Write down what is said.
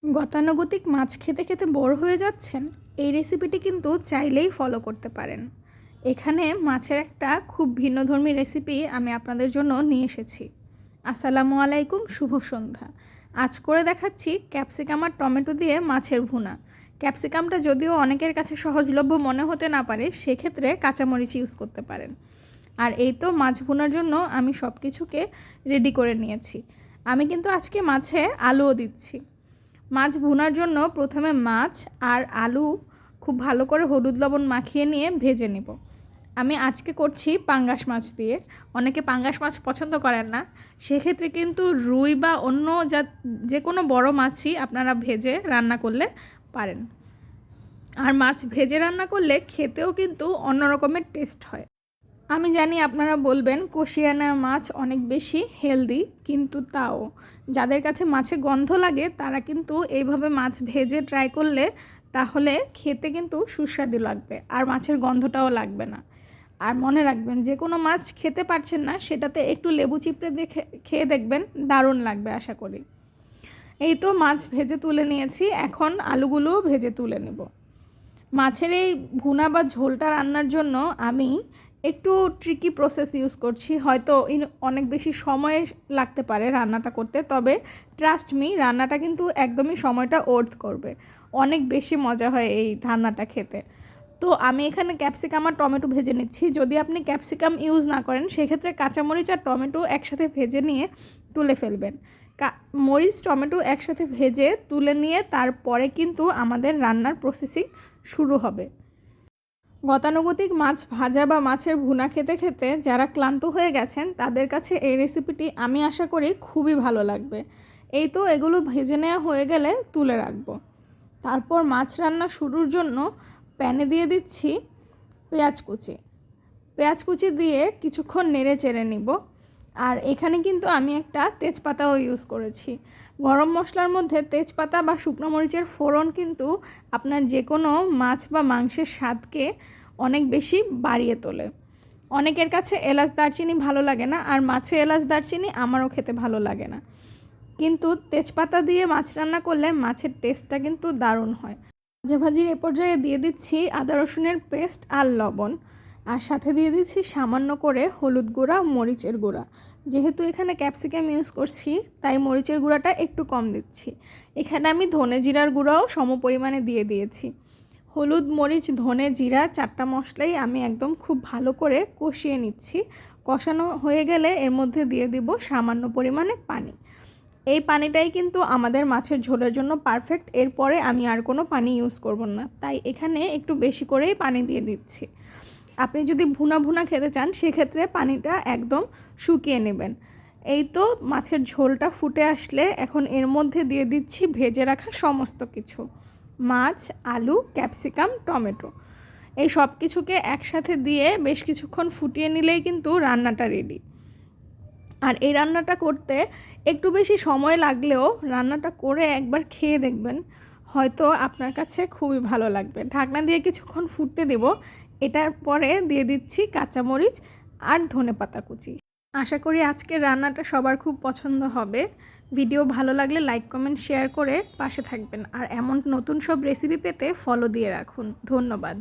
গতানুগতিক মাছ খেতে খেতে বোর হয়ে যাচ্ছেন? এই রেসিপিটি কিন্তু চাইলেই ফলো করতে পারেন। এখানে মাছের একটা খুব ভিন্নধর্মী রেসিপি আমি আপনাদের জন্য নিয়ে এসেছি। আসসালামু আলাইকুম, শুভ সন্ধ্যা। আজ করে দেখাচ্ছি ক্যাপসিকাম আর টমেটো দিয়ে মাছের ভুনা। ক্যাপসিকামটা যদিও অনেকের কাছে সহজলভ্য মনে হতে না পারে, সেক্ষেত্রে কাঁচামরিচ ইউজ করতে পারেন। আর এই তো মাছ ভুনার জন্য আমি সব কিছুকে রেডি করে নিয়েছি। আমি কিন্তু আজকে মাছে আলুও দিচ্ছি। মাছ ভুনার জন্য প্রথমে মাছ আর আলু খুব ভালো করে হলুদ লবণ মাখিয়ে নিয়ে ভেজে নেব। আমি আজকে করছি পাঙ্গাস মাছ দিয়ে। অনেকে পাঙ্গাস মাছ পছন্দ করেন না, সেক্ষেত্রে কিন্তু রুই বা অন্য যে কোনো বড় মাছই আপনারা ভেজে রান্না করলে পারেন। আর মাছ ভেজে রান্না করলে খেতেও কিন্তু অন্য রকমের টেস্ট হয়। আমি জানি আপনারা বলবেন কষিয়ানা মাছ অনেক বেশি হেলদি, কিন্তু তাও যাদের কাছে মাছে গন্ধ লাগে তারা কিন্তু এইভাবে মাছ ভেজে ট্রাই করলে তাহলে খেতে কিন্তু সুস্বাদু লাগবে আর মাছের গন্ধটাও লাগবে না। আর মনে রাখবেন, যে কোনো মাছ খেতে পারছেন না সেটাতে একটু লেবু চিপড়ে দেখে খেয়ে দেখবেন, দারুণ লাগবে আশা করি। এই তো মাছ ভেজে তুলে নিয়েছি, এখন আলুগুলোও ভেজে তুলে নেব। মাছের এই ভুনা বা ঝোলটা রান্নার জন্য আমি একটু ট্রিকি প্রসেস ইউজ করছি। হয়তো অনেক বেশি সময় লাগতে পারে রান্নাটা করতে, তবে ট্রাস্ট মি, রান্নাটা কিন্তু একদমই সময়টা ওর্থ করবে। অনেক বেশি মজা হয় এই রান্নাটা খেতে। তো আমি এখানে ক্যাপসিকাম আর টমেটো ভেজে নিচ্ছি। যদি আপনি ক্যাপসিকাম ইউজ না করেন সেক্ষেত্রে কাঁচামরিচ আর টমেটো একসাথে ভেজে নিয়ে তুলে ফেলবেন। মরিচ টমেটো একসাথে ভেজে তুলে নিয়ে তারপরে কিন্তু আমাদের রান্নার প্রসেসিং শুরু হবে। গতানুগতিক মাছ ভাজা বা মাছের ভুনা খেতে খেতে যারা ক্লান্ত হয়ে গেছেন তাদের কাছে এই রেসিপিটি আমি আশা করি খুবই ভালো লাগবে। এই তো এগুলো ভেজে নেওয়া হয়ে গেলে তুলে রাখবো। তারপর মাছ রান্না শুরুর জন্য প্যানে দিয়ে দিচ্ছি পেঁয়াজ কুচি দিয়ে কিছুক্ষণ নেড়ে চেড়ে নিব। আর এখানে কিন্তু আমি একটা তেজপাতাও ইউজ করেছি। গরম মশলার মধ্যে তেজপাতা বা শুকনো মরিচের ফোড়ন কিন্তু আপনার যে কোনো মাছ বা মাংসের স্বাদকে অনেক বেশি বাড়িয়ে তোলে। অনেকের কাছে এলাচ দারচিনি ভালো লাগে না, আর মাছে এলাচ দারচিনি আমারও খেতে ভালো লাগে না, কিন্তু তেজপাতা দিয়ে মাছ রান্না করলে মাছের টেস্টটা কিন্তু দারুণ হয়। ভাজির এ পর্যায়ে দিয়ে দিচ্ছি আদা রসুনের পেস্ট আর লবণ, আর সাথে দিয়ে দিচ্ছি সামান্য করে হলুদ গুঁড়া, মরিচের গুঁড়া। যেহেতু এখানে ক্যাপসিকাম ইউজ করছি তাই মরিচের গুঁড়াটা একটু কম দিচ্ছি। এখানে আমি ধনে জিরার গুঁড়াও সম পরিমাণে দিয়ে দিয়েছি। হলুদ, মরিচ, ধনে, জিরা 4টা মশলাই আমি একদম খুব ভালো করে কষিয়ে নিচ্ছি। কষানো হয়ে গেলে এর মধ্যে দিয়ে দিব সামান্য পরিমাণে পানি। এই পানিটাই কিন্তু আমাদের মাছের ঝোলের জন্য পারফেক্ট। এরপরে আমি আর কোনো পানি ইউজ করব না, তাই এখানে একটু বেশি করেই পানি দিয়ে দিচ্ছি। আপনি যদি ভুনা ভুনা খেতে চান সেক্ষেত্রে পানিটা একদম শুকিয়ে নেবেন। এই তো মাছের ঝোলটা ফুটে আসলে এখন এর মধ্যে দিয়ে দিচ্ছি ভেজে রাখা সমস্ত কিছু, মাছ, আলু, ক্যাপসিকাম, টমেটো। এই সব কিছুকে একসাথে দিয়ে বেশ কিছুক্ষণ ফুটিয়ে নিলেই কিন্তু রান্নাটা রেডি। আর এই রান্নাটা করতে একটু বেশি সময় লাগলেও রান্নাটা করে একবার খেয়ে দেখবেন, হয়তো আপনার কাছে খুবই ভালো লাগবে। ঢাকনা দিয়ে কিছুক্ষণ ফুটতে দেব। এটার পরে দিয়ে দিচ্ছি কাঁচামরিচ আর ধনেপাতা কুচি। আশা করি আজকের রান্নাটা সবার খুব পছন্দ হবে। ভিডিও ভালো লাগলে লাইক, কমেন্ট, শেয়ার করে পাশে থাকবেন। আর এমন নতুন সব রেসিপি পেতে ফলো দিয়ে রাখুন। ধন্যবাদ।